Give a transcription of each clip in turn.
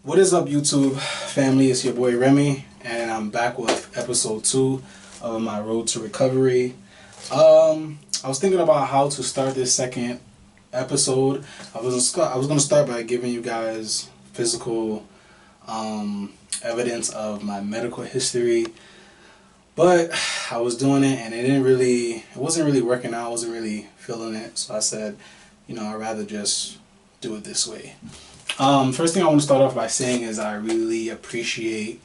What is up, YouTube family? It's your boy Remy, and I'm back with episode 2 of my road to recovery. I was thinking about how to start this second episode. I was gonna start by giving you guys physical evidence of my medical history, but I was doing it and it wasn't really working out. I wasn't really feeling it, so I said, I'd rather just do it this way. First thing I want to start off by saying is I really appreciate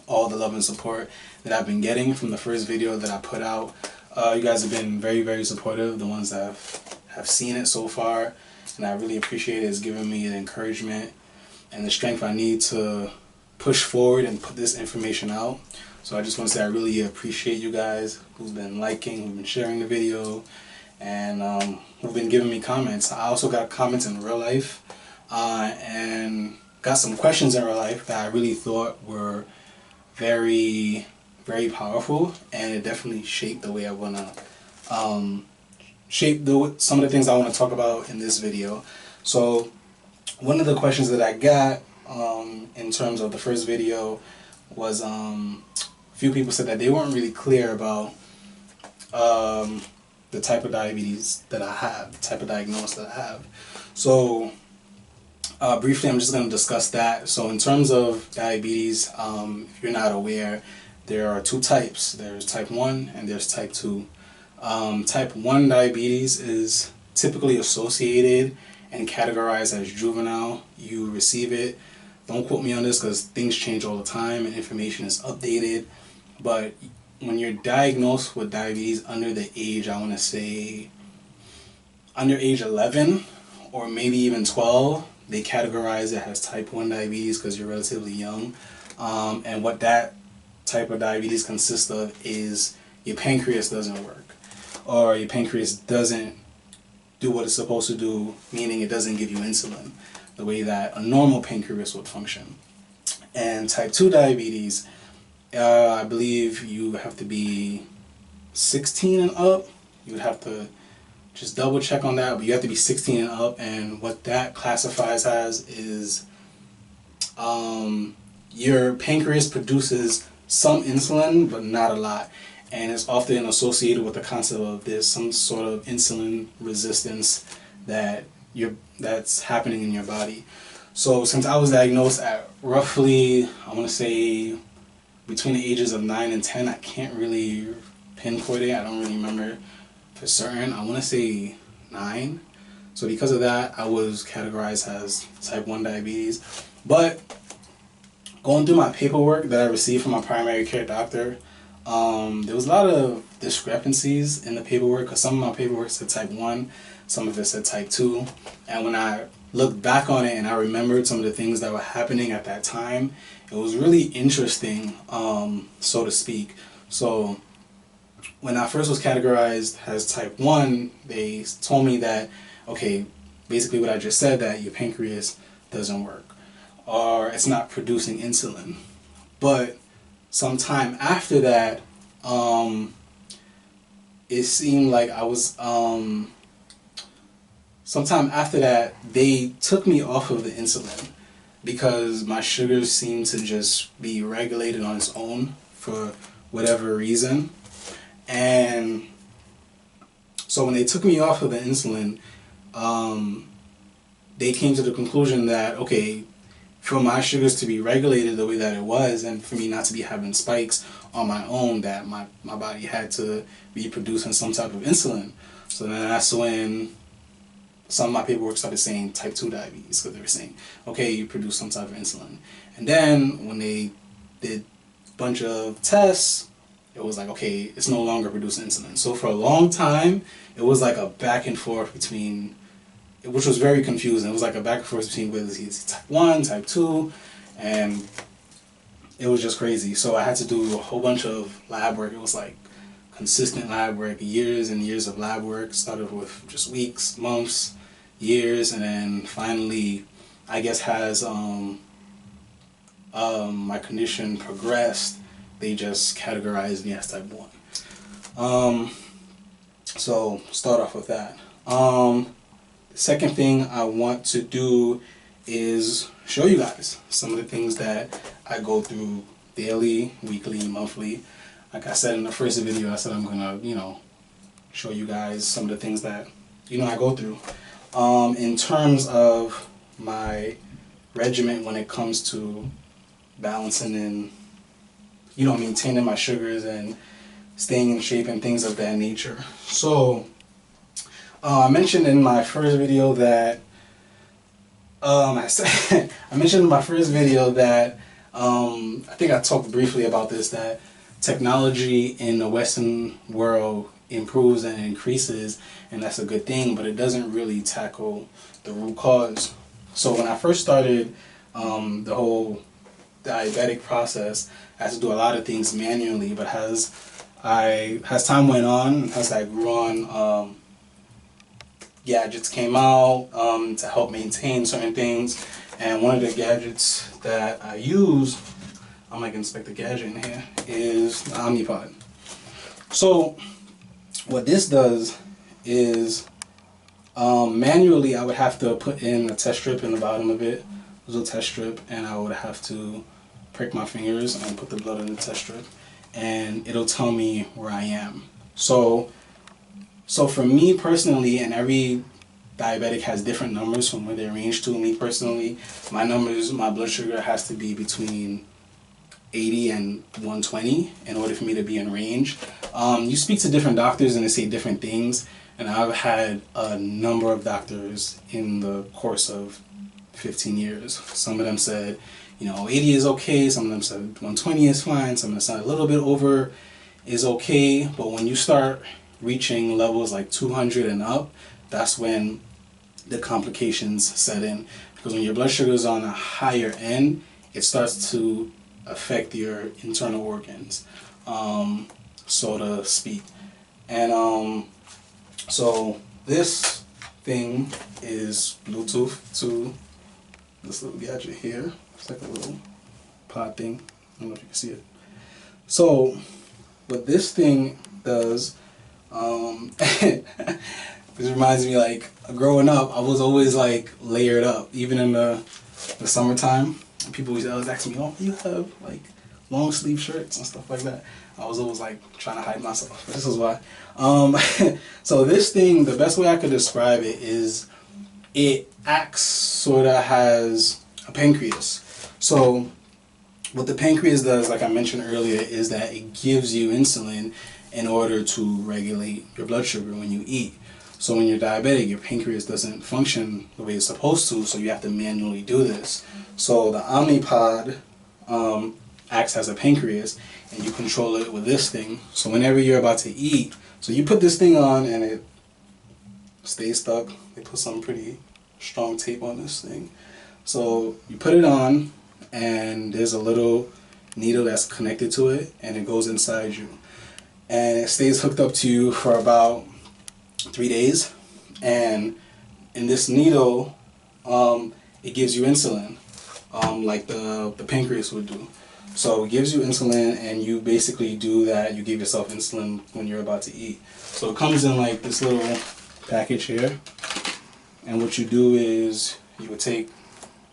all the love and support that I've been getting from the first video that I put out. You guys have been very, very supportive, the ones that have seen it so far, and I really appreciate it. It's given me the encouragement and the strength I need to push forward and put this information out. So I just want to say I really appreciate you guys who's been liking, who've been sharing the video, and who've been giving me comments. I also got comments in real life. And got some questions in real life that I really thought were very, very powerful, and it definitely shaped the way I want to some of the things I want to talk about in this video. So one of the questions that I got in terms of the first video was a few people said that they weren't really clear about the type of diabetes that I have, the type of diagnosis that I have. So briefly, I'm just going to discuss that. So in terms of diabetes, if you're not aware, there are two types. There's type 1 and there's type 2. Type 1 diabetes is typically associated and categorized as juvenile. You receive it. Don't quote me on this because things change all the time and information is updated. But when you're diagnosed with diabetes under the age, I want to say under age 11 or maybe even 12, they categorize it as type 1 diabetes because you're relatively young. And what that type of diabetes consists of is your pancreas doesn't work, or your pancreas doesn't do what it's supposed to do, meaning it doesn't give you insulin the way that a normal pancreas would function. And type 2 diabetes, I believe you have to be 16 and up. You would have to just double check on that, but you have to be 16 and up, and what that classifies as is your pancreas produces some insulin, but not a lot, and it's often associated with the concept of there's some sort of insulin resistance that's happening in your body. So since I was diagnosed at roughly, I want to say between the ages of 9 and 10, I can't really pinpoint it, I don't really remember for certain. I want to say 9. So because of that, I was categorized as type 1 diabetes. But going through my paperwork that I received from my primary care doctor, there was a lot of discrepancies in the paperwork because some of my paperwork said type 1, some of it said type 2. And when I looked back on it and I remembered some of the things that were happening at that time, it was really interesting, so to speak. So when I first was categorized as type 1, they told me that, okay, basically what I just said, that your pancreas doesn't work or it's not producing insulin. But sometime after that, it seemed like I was, sometime after that, they took me off of the insulin because my sugars seemed to just be regulated on its own for whatever reason. And so when they took me off of the insulin, they came to the conclusion that, okay, for my sugars to be regulated the way that it was and for me not to be having spikes on my own, that my body had to be producing some type of insulin. So then that's when some of my paperwork started saying type 2 diabetes, because they were saying, okay, you produce some type of insulin. And then when they did a bunch of tests, it was like, okay, it's no longer producing insulin. So for a long time, it was like a back and forth between, which was very confusing. It was like a back and forth between whether it's type 1, type 2, and it was just crazy. So I had to do a whole bunch of lab work. It was like consistent lab work, years and years of lab work. Started with just weeks, months, years, and then finally, I guess as my condition progressed, they just categorized me as type 1. So start off with that. The second thing I want to do is show you guys some of the things that I go through daily, weekly, monthly. Like I said in the first video, I said I'm gonna, show you guys some of the things that, I go through. In terms of my regimen when it comes to balancing and, maintaining my sugars and staying in shape and things of that nature. So, I mentioned in my first video that I mentioned in my first video that I think I talked briefly about this, that technology in the Western world improves and increases, and that's a good thing, but it doesn't really tackle the root cause. So when I first started the whole diabetic process, I had to do a lot of things manually, but as time went on, as I grew on, gadgets came out to help maintain certain things, and one of the gadgets that I use, I'm like inspect the gadget in here, is the Omnipod. So what this does is manually I would have to put in a test strip in the bottom of it, a little test strip, and I would have to prick my fingers and put the blood in the test strip, and it'll tell me where I am. So for me personally, and every diabetic has different numbers from where they range to. Me personally, my blood sugar has to be between 80 and 120 in order for me to be in range. You speak to different doctors and they say different things, and I've had a number of doctors in the course of 15 years. Some of them said, 80 is okay, some of them said 120 is fine, some of them said a little bit over is okay, but when you start reaching levels like 200 and up, that's when the complications set in. Because when your blood sugar is on a higher end, it starts to affect your internal organs, so to speak. And so this thing is Bluetooth to this little gadget here. It's like a little pod thing. I don't know if you can see it. So what this thing does, this reminds me, like, growing up, I was always like layered up, even in the summertime. People always ask me, "Oh, you have like long sleeve shirts and stuff like that." I was always like trying to hide myself. This is why. So this thing, the best way I could describe it is it acts sort of has a pancreas. So what the pancreas does, like I mentioned earlier, is that it gives you insulin in order to regulate your blood sugar when you eat. So when you're diabetic, your pancreas doesn't function the way it's supposed to, so you have to manually do this. So the Omnipod acts as a pancreas, and you control it with this thing. So whenever you're about to eat, so you put this thing on and it stays stuck. They put some pretty strong tape on this thing. So you put it on, and there's a little needle that's connected to it, and it goes inside you. And it stays hooked up to you for about 3 days, and in this needle, it gives you insulin, like the pancreas would do. So it gives you insulin, and you basically do that. You give yourself insulin when you're about to eat. So it comes in like this little package here, and what you do is you would take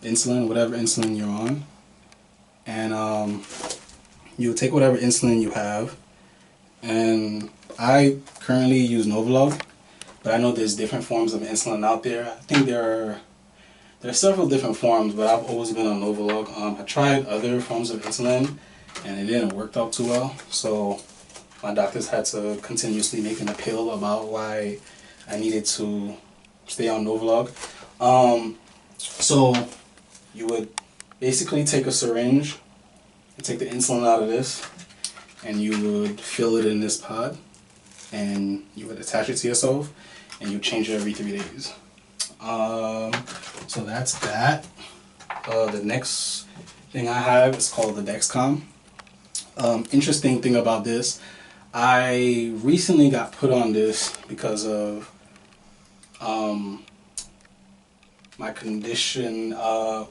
insulin, whatever insulin you're on, and you would take whatever insulin you have. And I currently use Novolog, but I know there's different forms of insulin out there. I think there are several different forms, but I've always been on Novolog. I tried other forms of insulin, and it didn't work out too well. So my doctors had to continuously make an appeal about why I needed to stay on Novolog. So you would basically take a syringe and take the insulin out of this, and you would fill it in this pod, and you would attach it to yourself, and you change it every 3 days. So that's that. The next thing I have is called the Dexcom. Interesting thing about this, I recently got put on this because of my condition,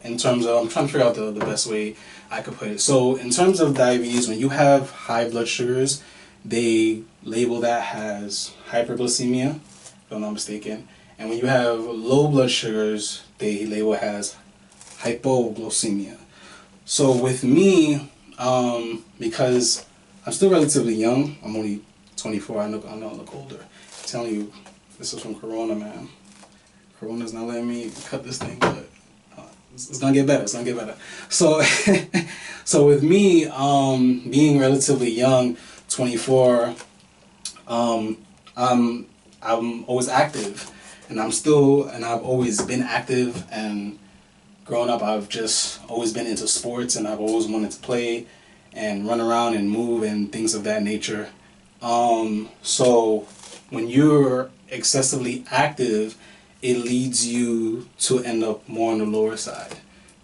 in terms of, I'm trying to figure out the best way I could put it. So in terms of diabetes, when you have high blood sugars, they label that as hyperglycemia, if I'm not mistaken. And when you have low blood sugars, they label it as hypoglycemia. So with me, because I'm still relatively young, I'm only 24. I know I look older. I'm telling you, this is from Corona, man. Corona's not letting me cut this thing, but it's gonna get better. It's gonna get better. So, so with me, being relatively young, 24, I'm always active, and I've always been active. And growing up, I've just always been into sports, and I've always wanted to play and run around and move and things of that nature. So when you're excessively active, it leads you to end up more on the lower side,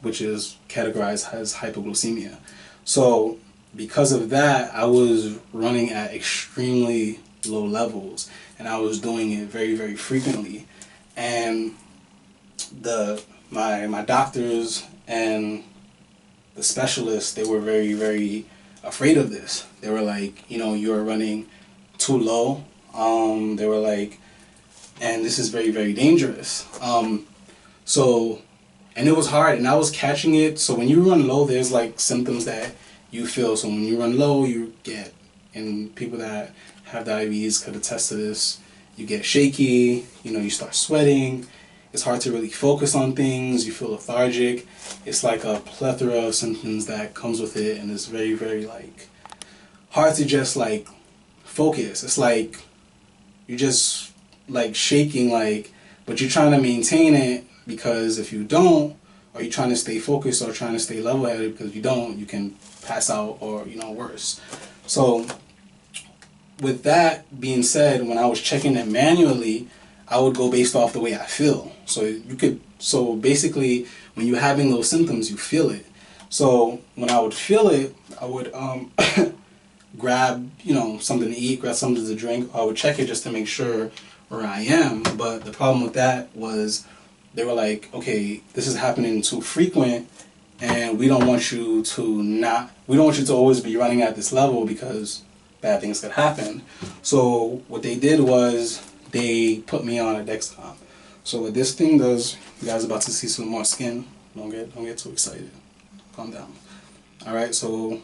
which is categorized as hypoglycemia. So because of that, I was running at extremely low levels, and I was doing it very, very frequently. And my doctors and the specialists, they were very, very afraid of this. They were like, you're running too low. They were like, and this is very, very dangerous. So, and it was hard, and I was catching it. So when you run low, there's like symptoms that you feel. So when you run low, you get, and people that have diabetes could attest to this, you get shaky, you start sweating. It's hard to really focus on things. You feel lethargic. It's like a plethora of symptoms that comes with it, and it's very, very like hard to just like focus. It's like you're just like shaking, like, but you're trying to maintain it, because if you don't, or you're trying to stay focused or trying to stay level-headed, because if you don't, you can pass out or worse. So with that being said, when I was checking it manually, I would go based off the way I feel. So basically, when you're having those symptoms, you feel it. So when I would feel it, I would grab, something to eat, grab something to drink. I would check it just to make sure where I am. But the problem with that was they were like, okay, this is happening too frequent, and we don't want you to always be running at this level, because bad things could happen. So what they did was they put me on a Dexcom. So what this thing does, you guys are about to see some more skin. Don't get too excited. Calm down. All right. So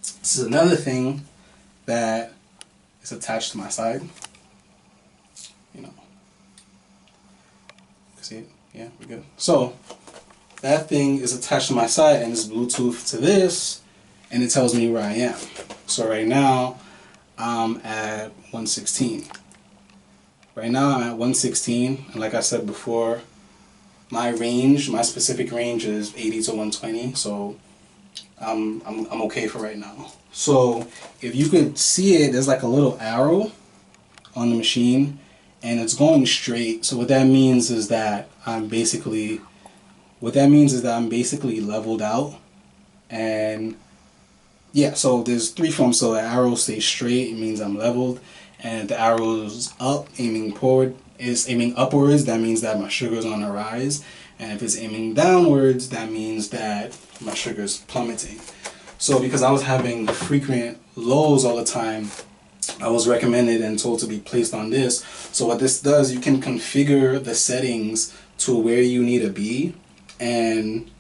this is another thing that is attached to my side. See it? Yeah, we're good. So that thing is attached to my side, and it's Bluetooth to this, and it tells me where I am. So right now I'm at 116. Right now I'm at 116, and like I said before, my specific range is 80 to 120. So I'm okay for right now. So if you could see it, there's like a little arrow on the machine, and it's going straight. So what that means is that I'm basically leveled out. And yeah, so there's three forms. So the arrow stays straight, it means I'm leveled, and if the arrow's up, aiming upwards, that means that my sugar's on a rise, and if it's aiming downwards, that means that my sugar's plummeting. So because I was having frequent lows all the time, I was recommended and told to be placed on this. So what this does, you can configure the settings to where you need to be, and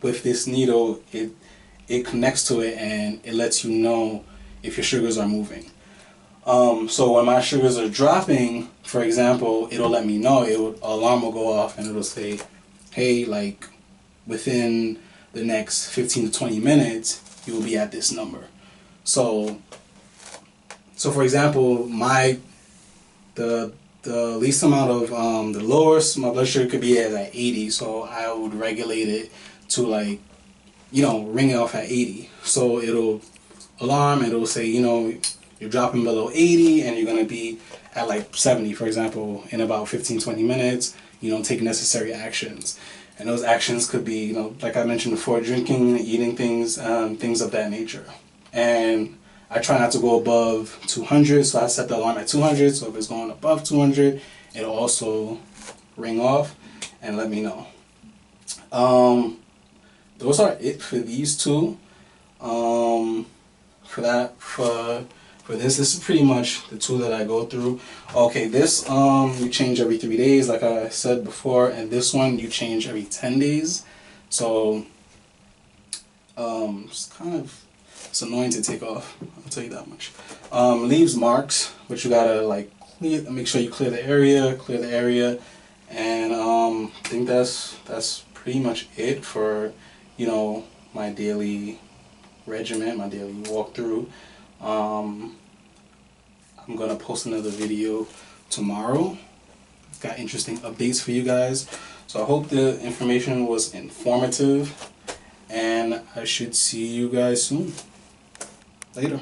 with this needle, it connects to it, and it lets you know if your sugars are moving. So when my sugars are dropping, for example, it'll let me know. Alarm will go off, and it'll say, hey, like within the next 15 to 20 minutes, you will be at this number. So for example, the least amount of the lowest my blood sugar could be at like 80, so I would regulate it to like, ring it off at 80. So it'll say, you're dropping below 80, and you're gonna be at like 70, for example, in about 15-20 minutes. Take necessary actions, and those actions could be, like I mentioned before, drinking, eating things, things of that nature. And I try not to go above 200, so I set the alarm at 200, so if it's going above 200, it'll also ring off and let me know. Those are it for these two. For this is pretty much the two that I go through. Okay, this you change every 3 days, like I said before, and this one you change every 10 days. So it's annoying to take off, I'll tell you that much. Leaves marks, but you gotta like make sure you clear the area, and I think that's pretty much it for, you know, my daily regimen, my daily walkthrough. I'm gonna post another video tomorrow. Got interesting updates for you guys. So I hope the information was informative, and I should see you guys soon. Later.